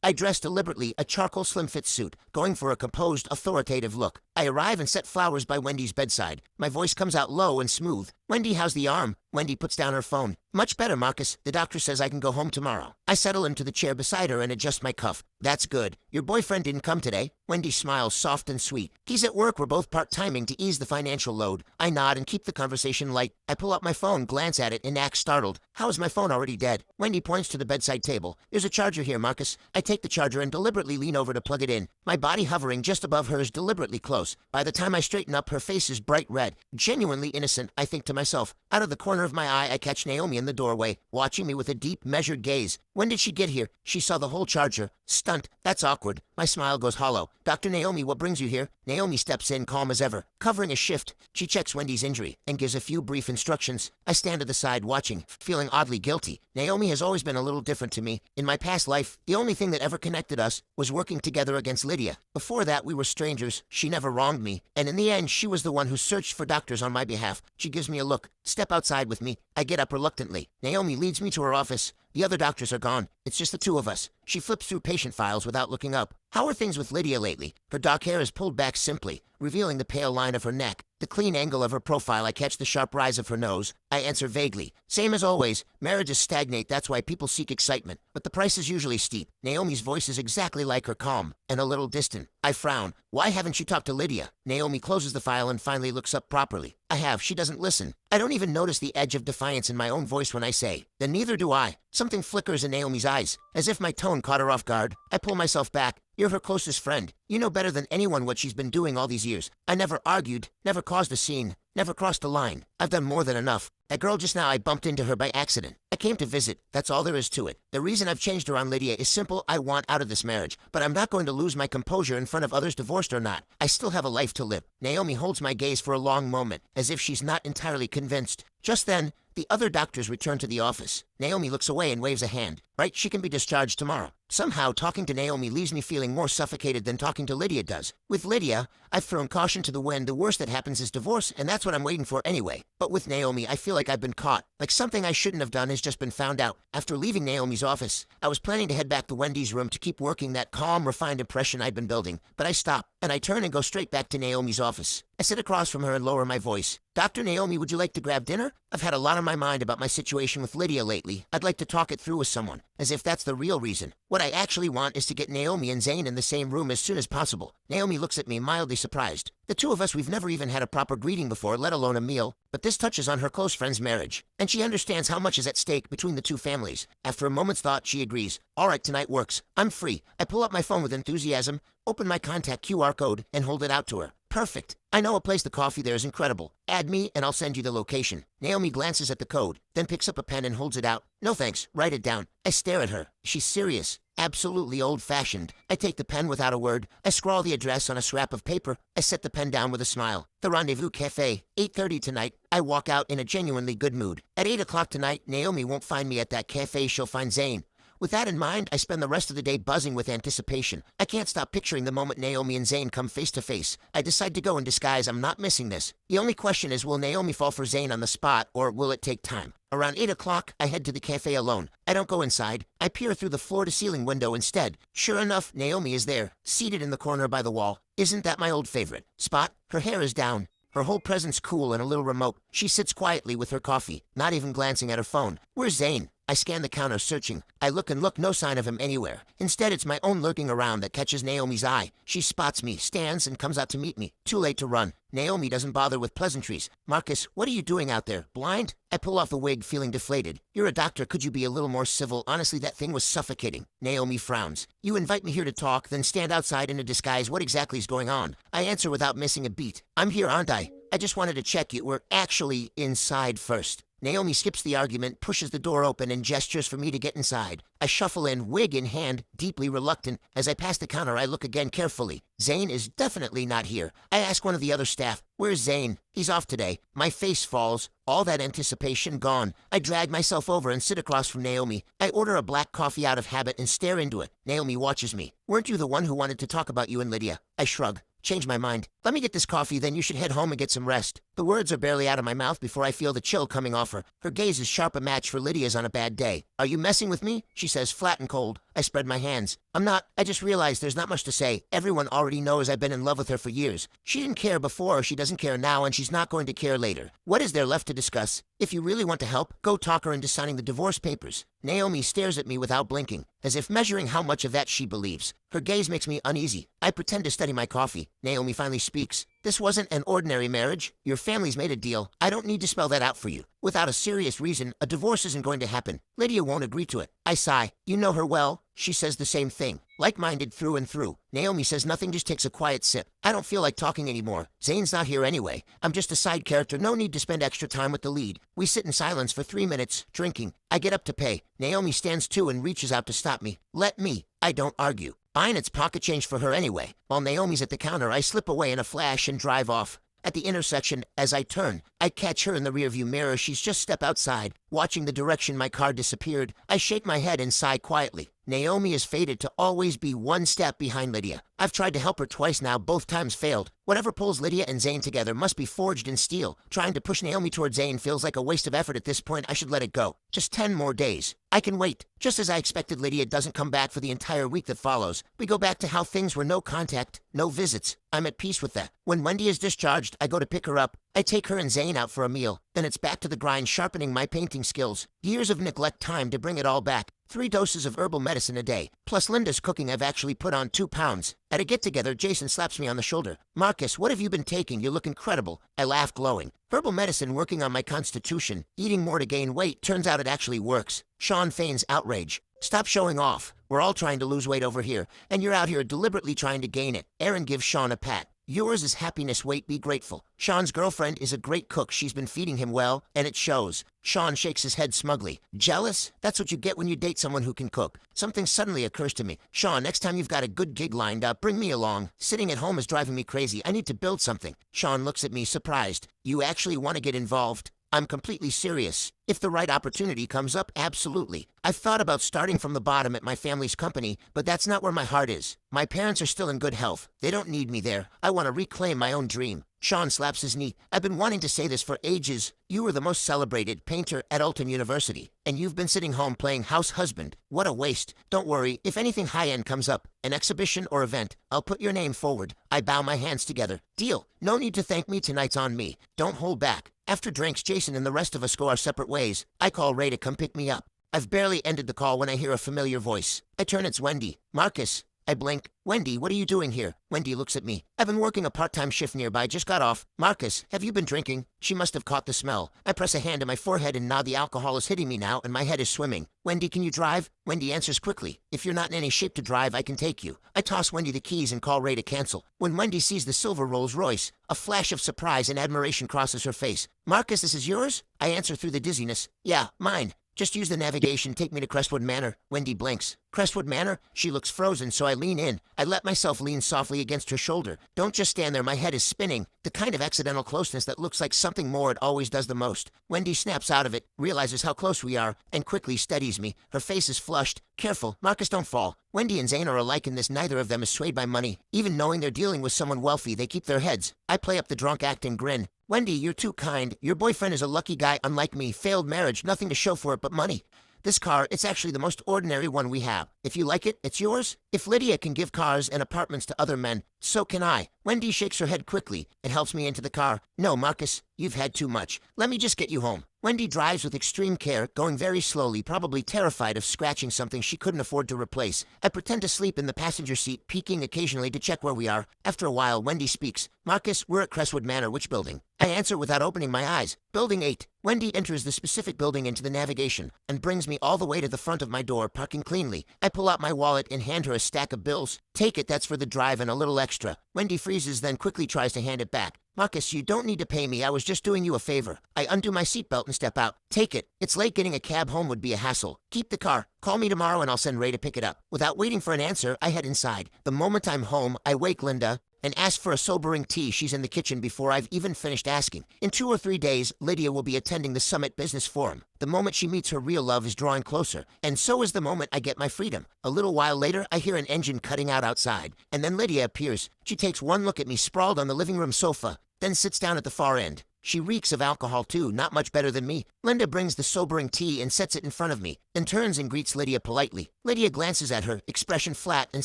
I dress deliberately, a charcoal slim-fit suit, going for a composed, authoritative look. I arrive and set flowers by Wendy's bedside. My voice comes out low and smooth. "Wendy, how's the arm?" Wendy puts down her phone. "Much better, Marcus. The doctor says I can go home tomorrow." I settle into the chair beside her and adjust my cuff. "That's good. Your boyfriend didn't come today?" Wendy smiles, soft and sweet. "He's at work. We're both part-timing to ease the financial load." I nod and keep the conversation light. I pull out my phone, glance at it, and act startled. "How is my phone already dead?" Wendy points to the bedside table. "There's a charger here, Marcus." I take the charger and deliberately lean over to plug it in. My body hovering just above hers, deliberately close. By the time I straighten up, her face is bright red. Genuinely innocent, I think to myself. Out of the corner of my eye, I catch Naomi in the doorway, watching me with a deep, measured gaze. When did she get here? She saw the whole charger. Stunt. That's awkward. My smile goes hollow. "Dr. Naomi, what brings you here?" Naomi steps in, calm as ever. Covering a shift, she checks Wendy's injury and gives a few brief instructions. I stand to the side watching, feeling oddly guilty. Naomi has always been a little different to me. In my past life, the only thing that ever connected us was working together against Lydia. Before that, we were strangers. She never wronged me. And in the end, she was the one who searched for doctors on my behalf. She gives me a look. "Step outside with me." I get up reluctantly. Naomi leads me to her office. The other doctors are gone. It's just the two of us. She flips through patient files without looking up. "How are things with Lydia lately?" Her dark hair is pulled back simply, revealing the pale line of her neck. The clean angle of her profile, I catch the sharp rise of her nose. I answer vaguely. "Same as always. Marriages stagnate, that's why people seek excitement. But the price is usually steep." Naomi's voice is exactly like her, calm and a little distant. I frown. "Why haven't you talked to Lydia?" Naomi closes the file and finally looks up properly. "I have. She doesn't listen." I don't even notice the edge of defiance in my own voice when I say, "Then neither do I." Something flickers in Naomi's eyes, as if my tone caught her off guard. I pull myself back. "You're her closest friend. You know better than anyone what she's been doing all these years. I never argued, never caused a scene, never crossed a line. I've done more than enough. That girl just now, I bumped into her by accident. I came to visit. That's all there is to it. The reason I've changed around Lydia is simple. I want out of this marriage. But I'm not going to lose my composure in front of others, divorced or not. I still have a life to live." Naomi holds my gaze for a long moment, as if she's not entirely convinced. Just then, the other doctors return to the office. Naomi looks away and waves a hand. Right, she can be discharged tomorrow. Somehow, talking to Naomi leaves me feeling more suffocated than talking to Lydia does. With Lydia, I've thrown caution to the wind. The worst that happens is divorce, and that's what I'm waiting for anyway. But with Naomi, I feel like I've been caught. Like something I shouldn't have done has just been found out. After leaving Naomi's office, I was planning to head back to Wendy's room to keep working that calm, refined impression I'd been building. But I stop, and I turn and go straight back to Naomi's office. I sit across from her and lower my voice. "Dr. Naomi, would you like to grab dinner? I've had a lot on my mind about my situation with Lydia lately. I'd like to talk it through with someone." As if that's the real reason. What I actually want is to get Naomi and Zane in the same room as soon as possible. Naomi looks at me, mildly surprised. The two of us, we've never even had a proper greeting before, let alone a meal. But this touches on her close friend's marriage, and she understands how much is at stake between the two families. After a moment's thought, she agrees. "All right, tonight works. I'm free." I pull up my phone with enthusiasm, open my contact QR code, and hold it out to her. "Perfect. I know a place. The coffee there is incredible. Add me, and I'll send you the location." Naomi glances at the code, then picks up a pen and holds it out. "No thanks. Write it down." I stare at her. She's serious. Absolutely old-fashioned. I take the pen without a word. I scrawl the address on a scrap of paper. I set the pen down with a smile. "The Rendezvous Cafe, 8:30 tonight." I walk out in a genuinely good mood. At 8 o'clock tonight, Naomi won't find me at that cafe. She'll find Zane. With that in mind, I spend the rest of the day buzzing with anticipation. I can't stop picturing the moment Naomi and Zane come face to face. I decide to go in disguise. I'm not missing this. The only question is, will Naomi fall for Zane on the spot, or will it take time? Around 8 o'clock, I head to the cafe alone. I don't go inside. I peer through the floor-to-ceiling window instead. Sure enough, Naomi is there, seated in the corner by the wall. Isn't that my old favorite spot? Her hair is down. Her whole presence cool and a little remote. She sits quietly with her coffee, not even glancing at her phone. Where's Zane? I scan the counter, searching. I look and look, no sign of him anywhere. Instead, it's my own lurking around that catches Naomi's eye. She spots me, stands, and comes out to meet me. Too late to run. Naomi doesn't bother with pleasantries. "Marcus, what are you doing out there? Blind?" I pull off the wig, feeling deflated. "You're a doctor. Could you be a little more civil? Honestly, that thing was suffocating." Naomi frowns. "You invite me here to talk, then stand outside in a disguise. What exactly is going on?" I answer without missing a beat. "I'm here, aren't I? I just wanted to check you were actually inside first." Naomi skips the argument, pushes the door open, and gestures for me to get inside. I shuffle in, wig in hand, deeply reluctant. As I pass the counter, I look again carefully. Zane is definitely not here. I ask one of the other staff, "Where's Zane?" "He's off today." My face falls. All that anticipation gone. I drag myself over and sit across from Naomi. I order a black coffee out of habit and stare into it. Naomi watches me. "Weren't you the one who wanted to talk about you and Lydia?" I shrug. "Change my mind. Let me get this coffee, then you should head home and get some rest." The words are barely out of my mouth before I feel the chill coming off her. Her gaze is sharp, a match for Lydia's on a bad day. "Are you messing with me?" she says, flat and cold. I spread my hands. I'm not. I just realized there's not much to say. Everyone already knows I've been in love with her for years. She didn't care before, she doesn't care now, and she's not going to care later. What is there left to discuss? If you really want to help, go talk her into signing the divorce papers. Naomi stares at me without blinking, as if measuring how much of that she believes. Her gaze makes me uneasy. I pretend to study my coffee. Naomi finally speaks. This wasn't an ordinary marriage. Your family's made a deal. I don't need to spell that out for you. Without a serious reason, a divorce isn't going to happen. Lydia won't agree to it. I sigh. You know her well. She says the same thing. Like-minded through and through. Naomi says nothing, just takes a quiet sip. I don't feel like talking anymore. Zane's not here anyway. I'm just a side character, no need to spend extra time with the lead. We sit in silence for 3 minutes, drinking. I get up to pay. Naomi stands too and reaches out to stop me. Let me. I don't argue. Buying its pocket change for her anyway. While Naomi's at the counter, I slip away in a flash and drive off. At the intersection, as I turn, I catch her in the rearview mirror. She's just stepped outside, watching the direction my car disappeared. I shake my head and sigh quietly. Naomi is fated to always be one step behind Lydia. I've tried to help her twice now, both times failed. Whatever pulls Lydia and Zane together must be forged in steel. Trying to push Naomi toward Zane feels like a waste of effort at this point. I should let it go. Just 10 more days. I can wait. Just as I expected, Lydia doesn't come back for the entire week that follows. We go back to how things were: no contact, no visits. I'm at peace with that. When Wendy is discharged, I go to pick her up. I take her and Zane out for a meal. Then it's back to the grind, sharpening my painting skills. Years of neglect, time to bring it all back. 3 doses of herbal medicine a day. Plus Linda's cooking. I've actually put on 2 pounds. At a get-together, Jason slaps me on the shoulder. Marcus, what have you been taking? You look incredible. I laugh, glowing. Herbal medicine working on my constitution. Eating more to gain weight. Turns out it actually works. Sean feigns outrage. Stop showing off. We're all trying to lose weight over here, and you're out here deliberately trying to gain it. Aaron gives Sean a pat. Yours is happiness, wait, be grateful. Sean's girlfriend is a great cook. She's been feeding him well, and it shows. Sean shakes his head smugly. Jealous? That's what you get when you date someone who can cook. Something suddenly occurs to me. Sean, next time you've got a good gig lined up, bring me along. Sitting at home is driving me crazy. I need to build something. Sean looks at me, surprised. You actually want to get involved? I'm completely serious. If the right opportunity comes up, absolutely. I've thought about starting from the bottom at my family's company, but that's not where my heart is. My parents are still in good health. They don't need me there. I want to reclaim my own dream. Sean slaps his knee. I've been wanting to say this for ages. You were the most celebrated painter at Alton University, and you've been sitting home playing house husband. What a waste. Don't worry, if anything high-end comes up, an exhibition or event, I'll put your name forward. I bow my hands together. Deal. No need to thank me, tonight's on me. Don't hold back. After drinks, Jason and the rest of us go our separate ways. I call Ray to come pick me up. I've barely ended the call when I hear a familiar voice. I turn, it's Wendy. Marcus. I blink. Wendy, what are you doing here? Wendy looks at me. I've been working a part-time shift nearby, just got off. Marcus, have you been drinking? She must have caught the smell. I press a hand to my forehead and nod. The alcohol is hitting me now and my head is swimming. Wendy, can you drive? Wendy answers quickly. If you're not in any shape to drive, I can take you. I toss Wendy the keys and call Ray to cancel. When Wendy sees the silver Rolls Royce, a flash of surprise and admiration crosses her face. Marcus, this is yours? I answer through the dizziness. Yeah, mine. Just use the navigation, take me to Crestwood Manor. Wendy blinks. Crestwood Manor? She looks frozen, so I lean in. I let myself lean softly against her shoulder. Don't just stand there, my head is spinning. The kind of accidental closeness that looks like something more. It always does the most. Wendy snaps out of it, realizes how close we are, and quickly steadies me. Her face is flushed. Careful, Marcus, don't fall. Wendy and Zane are alike in this. Neither of them is swayed by money. Even knowing they're dealing with someone wealthy, they keep their heads. I play up the drunk act and grin. Wendy, you're too kind. Your boyfriend is a lucky guy, unlike me. Failed marriage, nothing to show for it but money. This car, it's actually the most ordinary one we have. If you like it, it's yours. If Lydia can give cars and apartments to other men, so can I. Wendy shakes her head quickly and helps me into the car. No, Marcus, you've had too much. Let me just get you home. Wendy drives with extreme care, going very slowly, probably terrified of scratching something she couldn't afford to replace. I pretend to sleep in the passenger seat, peeking occasionally to check where we are. After a while, Wendy speaks. Marcus, we're at Crestwood Manor. Which building? I answer without opening my eyes. Building 8. Wendy enters the specific building into the navigation and brings me all the way to the front of my door, parking cleanly. I pull out my wallet and hand her a stack of bills. Take it, that's for the drive and a little extra. Wendy freezes, then quickly tries to hand it back. Marcus, you don't need to pay me. I was just doing you a favor. I undo my seatbelt and step out. Take it. It's late. Getting a cab home would be a hassle. Keep the car. Call me tomorrow and I'll send Ray to pick it up. Without waiting for an answer, I head inside. The moment I'm home, I wake Linda and ask for a sobering tea. She's in the kitchen before I've even finished asking. In 2 or 3 days, Lydia will be attending the Summit Business Forum. The moment she meets her real love is drawing closer, and so is the moment I get my freedom. A little while later, I hear an engine cutting out outside, and then Lydia appears. She takes one look at me sprawled on the living room sofa, then sits down at the far end. She reeks of alcohol too, not much better than me. Linda brings the sobering tea and sets it in front of me, then turns and greets Lydia politely. Lydia glances at her, expression flat, and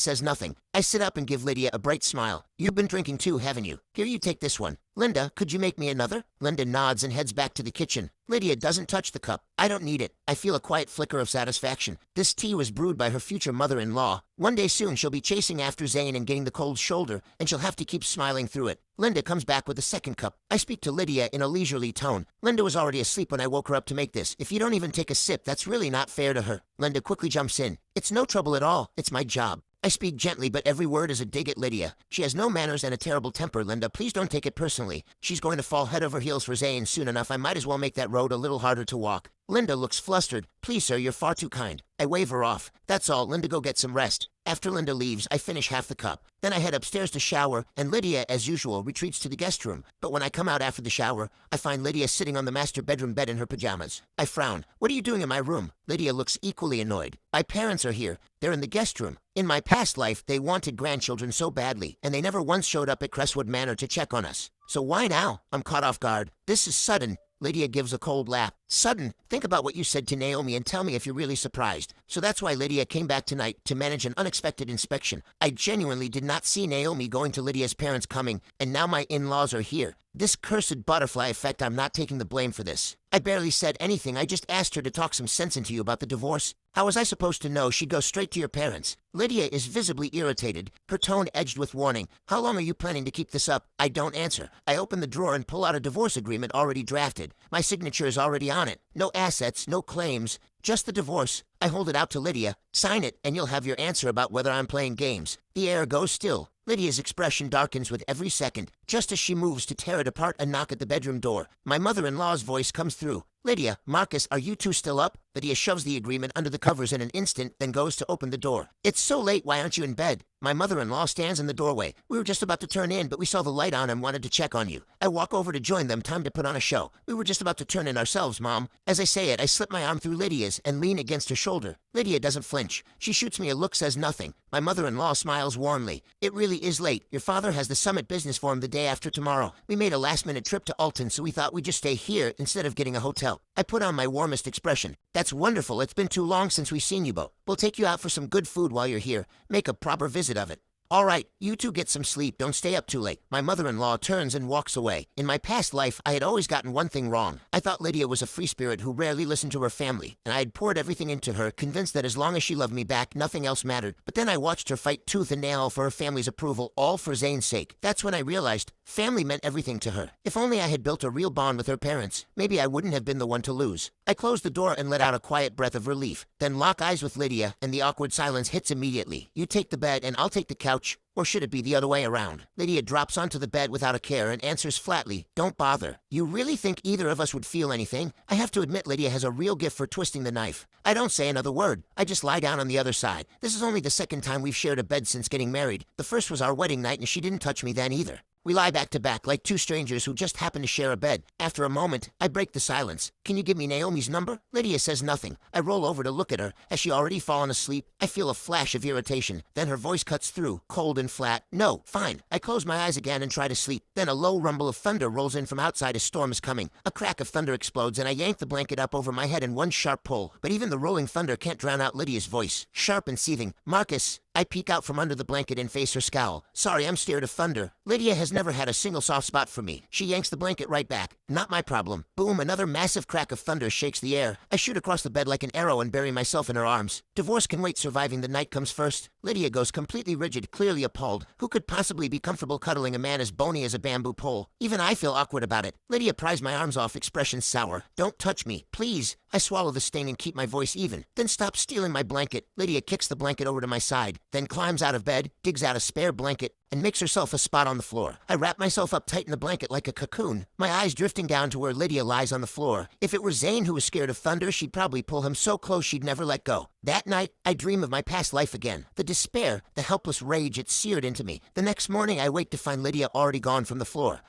says nothing. I sit up and give Lydia a bright smile. You've been drinking too, haven't you? Here, you take this one. Linda, could you make me another? Linda nods and heads back to the kitchen. Lydia doesn't touch the cup. I don't need it. I feel a quiet flicker of satisfaction. This tea was brewed by her future mother-in-law. One day soon she'll be chasing after Zane and getting the cold shoulder, and she'll have to keep smiling through it. Linda comes back with a second cup. I speak to Lydia in a leisurely tone. Linda was already asleep when I woke her up to make this. If you don't even take a sip, that's really not fair to her. Linda quickly jumps in. It's no trouble at all. It's my job. I speak gently, but every word is a dig at Lydia. She has no manners and a terrible temper, Linda. Please don't take it personally. She's going to fall head over heels for Zane soon enough. I might as well make that road a little harder to walk. Linda looks flustered. Please, sir, you're far too kind. I wave her off. That's all. Linda, go get some rest. After Linda leaves, I finish half the cup. Then I head upstairs to shower, and Lydia, as usual, retreats to the guest room. But when I come out after the shower, I find Lydia sitting on the master bedroom bed in her pajamas. I frown. What are you doing in my room? Lydia looks equally annoyed. My parents are here. They're in the guest room. In my past life, they wanted grandchildren so badly, and they never once showed up at Crestwood Manor to check on us. So why now? I'm caught off guard. This is sudden. Lydia gives a cold laugh. Sudden? Think about what you said to Naomi and tell me if you're really surprised. So that's why Lydia came back tonight, to manage an unexpected inspection. I genuinely did not see Naomi going to Lydia's parents coming, and now my in-laws are here. This cursed butterfly effect, I'm not taking the blame for this. I barely said anything. I just asked her to talk some sense into you about the divorce. How was I supposed to know she'd go straight to your parents? Lydia is visibly irritated, her tone edged with warning. How long are you planning to keep this up? I don't answer. I open the drawer and pull out a divorce agreement already drafted. My signature is already on it. No assets, no claims, just the divorce. I hold it out to Lydia. Sign it, and you'll have your answer about whether I'm playing games. The air goes still. Lydia's expression darkens with every second. Just as she moves to tear it apart, a knock at the bedroom door. My mother-in-law's voice comes through. Lydia, Marcus, are you two still up? Lydia shoves the agreement under the covers in an instant, then goes to open the door. It's so late, why aren't you in bed? My mother-in-law stands in the doorway. We were just about to turn in, but we saw the light on and wanted to check on you. I walk over to join them, time to put on a show. We were just about to turn in ourselves, Mom. As I say it, I slip my arm through Lydia's and lean against her shoulder. Lydia doesn't flinch. She shoots me a look, says nothing. My mother-in-law smiles warmly. It really is late. Your father has the Summit Business Forum the day after tomorrow. We made a last-minute trip to Alton, so we thought we'd just stay here instead of getting a hotel. I put on my warmest expression. That's wonderful. It's been too long since we've seen you both. We'll take you out for some good food while you're here. Make a proper visit of it. All right, you two get some sleep. Don't stay up too late. My mother-in-law turns and walks away. In my past life, I had always gotten one thing wrong. I thought Lydia was a free spirit who rarely listened to her family, and I had poured everything into her, convinced that as long as she loved me back, nothing else mattered. But then I watched her fight tooth and nail for her family's approval, all for Zane's sake. That's when I realized family meant everything to her. If only I had built a real bond with her parents, maybe I wouldn't have been the one to lose. I closed the door and let out a quiet breath of relief, then lock eyes with Lydia, and the awkward silence hits immediately. You take the bed and I'll take the couch. Or should it be the other way around? Lydia drops onto the bed without a care and answers flatly, don't bother. You really think either of us would feel anything? I have to admit Lydia has a real gift for twisting the knife. I don't say another word. I just lie down on the other side. This is only the second time we've shared a bed since getting married. The first was our wedding night and she didn't touch me then either. We lie back to back like two strangers who just happen to share a bed. After a moment, I break the silence. Can you give me Naomi's number? Lydia says nothing. I roll over to look at her. Has she already fallen asleep? I feel a flash of irritation. Then her voice cuts through, cold and flat. No, fine. I close my eyes again and try to sleep. Then a low rumble of thunder rolls in from outside. A storm is coming. A crack of thunder explodes and I yank the blanket up over my head in one sharp pull. But even the rolling thunder can't drown out Lydia's voice. Sharp and seething. Marcus. I peek out from under the blanket and face her scowl. Sorry, I'm scared of thunder. Lydia has never had a single soft spot for me. She yanks the blanket right back. Not my problem. Boom, another massive crack of thunder shakes the air. I shoot across the bed like an arrow and bury myself in her arms. Divorce can wait, surviving the night comes first. Lydia goes completely rigid, clearly appalled. Who could possibly be comfortable cuddling a man as bony as a bamboo pole? Even I feel awkward about it. Lydia pries my arms off, expression sour. Don't touch me, please. I swallow the stain and keep my voice even. Then stop stealing my blanket. Lydia kicks the blanket over to my side, then climbs out of bed, digs out a spare blanket, and makes herself a spot on the floor. I wrap myself up tight in the blanket like a cocoon, my eyes drifting down to where Lydia lies on the floor. If it were Zane who was scared of thunder, she'd probably pull him so close she'd never let go. That night, I dream of my past life again. The despair, the helpless rage, it seared into me. The next morning, I wake to find Lydia already gone from the floor.